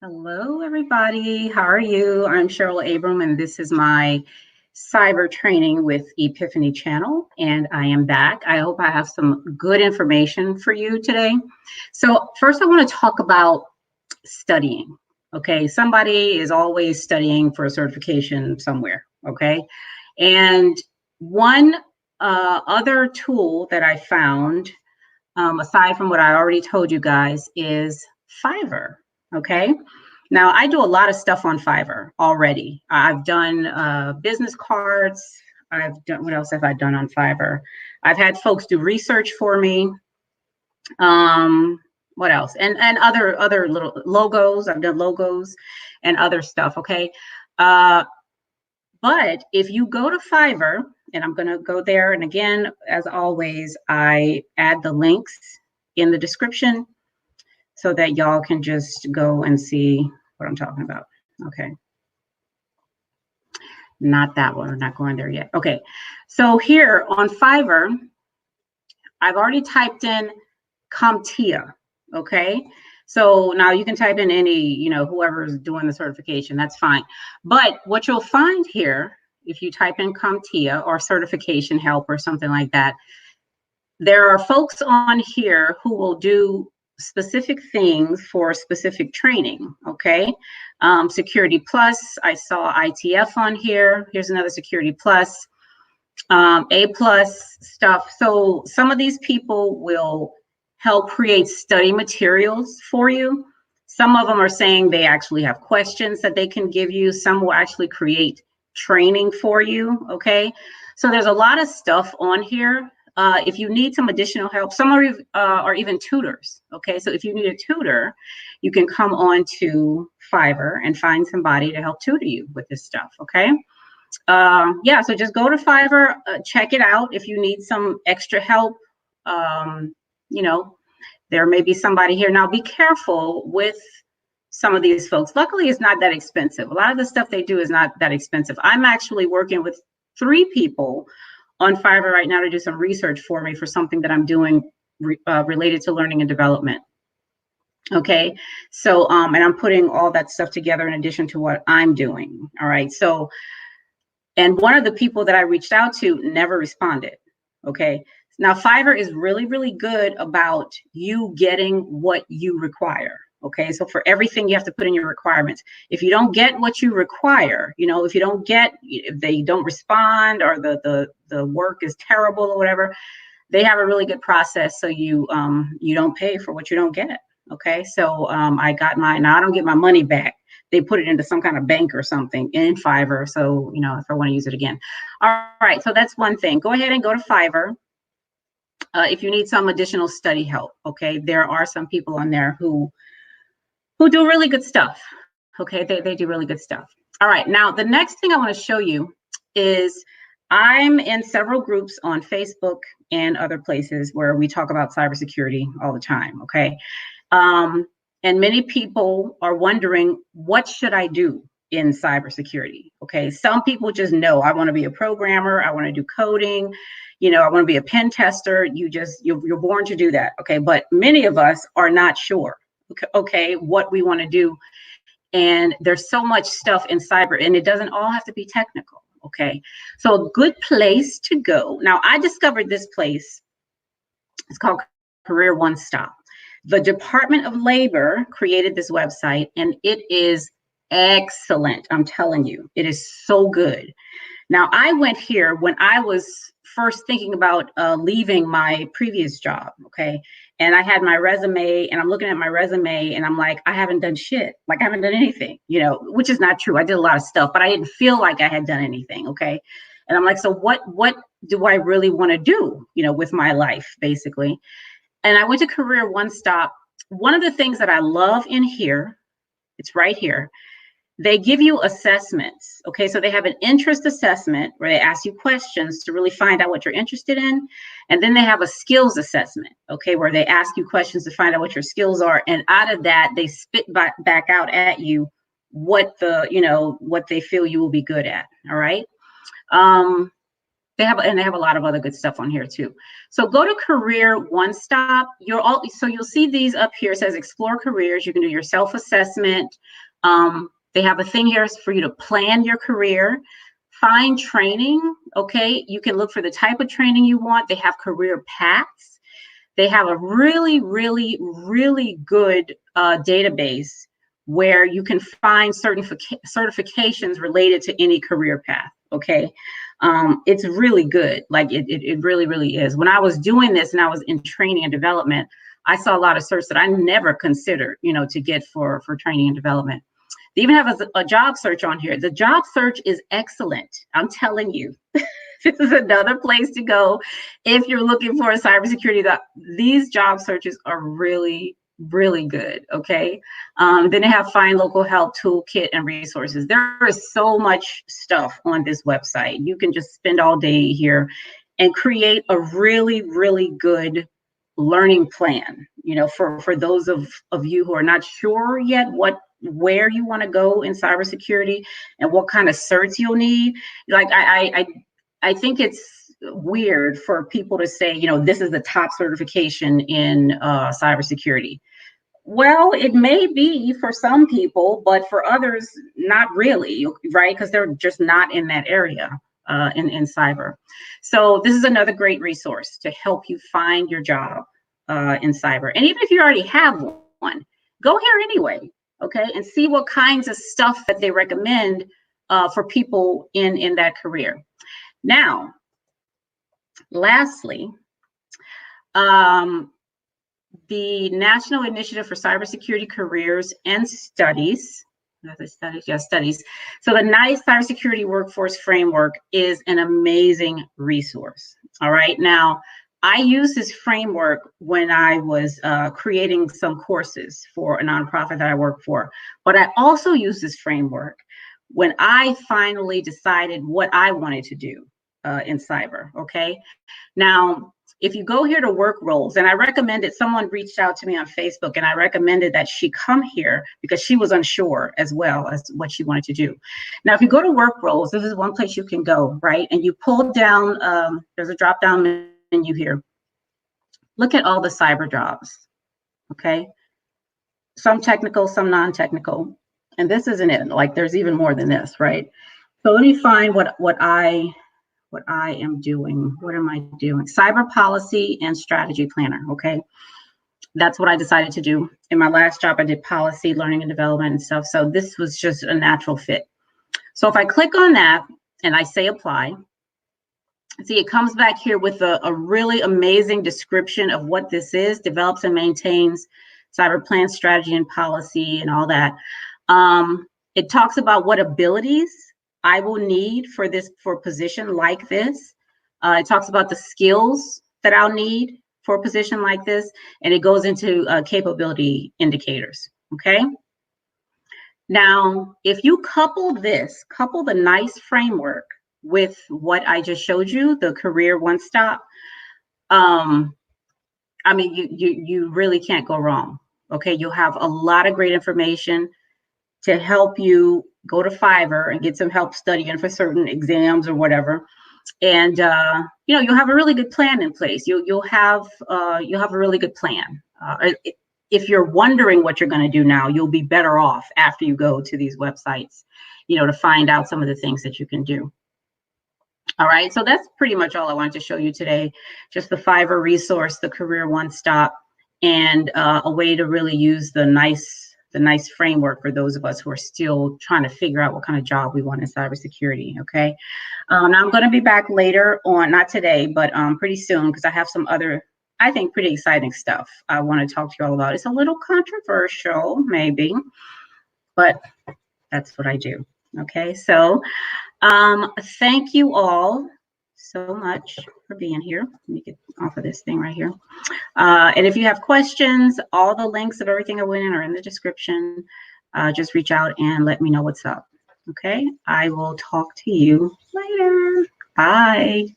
Hello, everybody. How are you? I'm Cheryl Abram, and this is my cyber training with Epiphany channel, and I am back. I hope I have some good information for you today. So first, I want to talk about studying. Okay, somebody is always studying for a certification somewhere. Okay, and one other tool that I found, aside from what I already told you guys, is Fiverr. Okay. Now, I do a lot of stuff on Fiverr already. I've done business cards. I've done, what else have I done on Fiverr? I've had folks do research for me. What else? And other little logos. I've done logos and other stuff. Okay. Uh, but if you go to Fiverr, and I'm going to go there, and again, as always, I add the links in the description so that y'all can just go and see what I'm talking about. Okay. Not that one. We're not going there yet. Okay. So here on Fiverr, I've already typed in CompTIA. Okay. So now you can type in any, whoever's doing the certification, that's fine. But what you'll find here, if you type in CompTIA or certification help or something like that, there are folks on here who will do specific things for specific training. Okay. Security Plus, I saw ITF on here. Here's another Security Plus, A Plus stuff. So some of these people will help create study materials for you. Some of them are saying they actually have questions that they can give you. Some will actually create training for you. Okay. So there's a lot of stuff on here. If you need some additional help, some are even tutors. Okay, so if you need a tutor, you can come on to Fiverr and find somebody to help tutor you with this stuff. Okay, yeah, so just go to Fiverr, check it out. If you need some extra help, there may be somebody here. Now, be careful with some of these folks. Luckily, it's not that expensive. A lot of the stuff they do is not that expensive. I'm actually working with 3 people on Fiverr right now to do some research for me for something that I'm doing related to learning and development. Okay, so and I'm putting all that stuff together in addition to what I'm doing. All right, so, and one of the people that I reached out to never responded. Okay, now Fiverr is really, really good about you getting what you require. Okay, so for everything you have to put in your requirements. If you don't get what you require, if they don't respond or the work is terrible or whatever, they have a really good process so you don't pay for what you don't get. Okay, so I got mine. Now I don't get my money back. They put it into some kind of bank or something in Fiverr. So if I want to use it again. All right, so that's one thing. Go ahead and go to Fiverr. If you need some additional study help, okay, there are some people on there who do really good stuff. Okay, they do really good stuff. All right, now the next thing I want to show you is I'm in several groups on Facebook and other places where we talk about cybersecurity all the time. Okay, and many people are wondering, what should I do in cybersecurity? Okay, some people just know, I want to be a programmer, I want to do coding, I want to be a pen tester. You're born to do that. Okay, but many of us are not sure. Okay, what we want to do. And there's so much stuff in cyber, and it doesn't all have to be technical. Okay, so a good place to go. Now, I discovered this place. It's called CareerOneStop. The Department of Labor created this website, and it is excellent. I'm telling you, it is so good. Now, I went here when I was first thinking about leaving my previous job, okay? And I had my resume, and I'm looking at my resume, and I'm like, I haven't done shit. Like, I haven't done anything, which is not true. I did a lot of stuff, but I didn't feel like I had done anything, okay? And I'm like, so what do I really want to do, with my life, basically? And I went to CareerOneStop. One of the things that I love in here, it's right here, they give you assessments. Okay, so they have an interest assessment where they ask you questions to really find out what you're interested in. And then they have a skills assessment, okay, where they ask you questions to find out what your skills are. And out of that, they spit back out at you what they feel you will be good at. All right. They have a lot of other good stuff on here too. So go to CareerOneStop. You'll see these up here. It says Explore Careers. You can do your self-assessment. They have a thing here for you to plan your career, find training. Okay, you can look for the type of training you want. They have career paths. They have a really, really, really good database where you can find certifications related to any career path. Okay. It's really good. Like it really, really is. When I was doing this and I was in training and development, I saw a lot of certs that I never considered, to get for training and development. They even have a job search on here. The job search is excellent. I'm telling you, this is another place to go if you're looking for a cybersecurity. These job searches are really, really good. Okay. Then they have Find Local Help Toolkit and resources. There is so much stuff on this website. You can just spend all day here and create a really, really good learning plan, for those of you who are not sure yet where you want to go in cybersecurity and what kind of certs you'll need. Like I think it's weird for people to say, this is the top certification in cybersecurity. Well, it may be for some people, but for others, not really, right? Because they're just not in that area in cyber. So this is another great resource to help you find your job in cyber. And even if you already have one, go here anyway, okay? And see what kinds of stuff that they recommend for people in that career. Now, lastly, the National Initiative for Cybersecurity Careers and Studies. Studies. So the NICE Cybersecurity Workforce Framework is an amazing resource. All right. Now, I use this framework when I was creating some courses for a nonprofit that I work for, but I also use this framework when I finally decided what I wanted to do in cyber. Okay. Now, if you go here to work roles, and I recommended, someone reached out to me on Facebook and I recommended that she come here because she was unsure as well as what she wanted to do. Now, if you go to work roles, this is one place you can go, right? And you pull down, there's a drop down menu here. Look at all the cyber jobs, okay? Some technical, some non-technical. And this isn't it, like there's even more than this, right? So let me find what I am doing. What am I doing? Cyber policy and strategy planner. Okay. That's what I decided to do. In my last job, I did policy, learning and development and stuff. So this was just a natural fit. So if I click on that and I say apply, see, it comes back here with a really amazing description of what this is: develops and maintains cyber plan, strategy and policy and all that. It talks about what abilities I will need for a position like this. It talks about the skills that I'll need for a position like this, and it goes into capability indicators, okay? Now, if you couple the NICE framework with what I just showed you, the CareerOneStop, I mean, you really can't go wrong, okay? You'll have a lot of great information to help you go to Fiverr and get some help studying for certain exams or whatever. And you'll have a really good plan in place. You'll have a really good plan. If you're wondering what you're going to do now, you'll be better off after you go to these websites, to find out some of the things that you can do. All right, so that's pretty much all I wanted to show you today. Just the Fiverr resource, the CareerOneStop, and a way to really use the NICE framework for those of us who are still trying to figure out what kind of job we want in cybersecurity. Okay. Now I'm going to be back later on, not today, but pretty soon, because I have some other, I think, pretty exciting stuff I want to talk to you all about. It's a little controversial, maybe, but that's what I do. Okay. So thank you all so much for being here. Let me get off of this thing right here. And if you have questions, all the links of everything I went in are in the description. Just reach out and let me know what's up. Okay, I will talk to you later. Bye.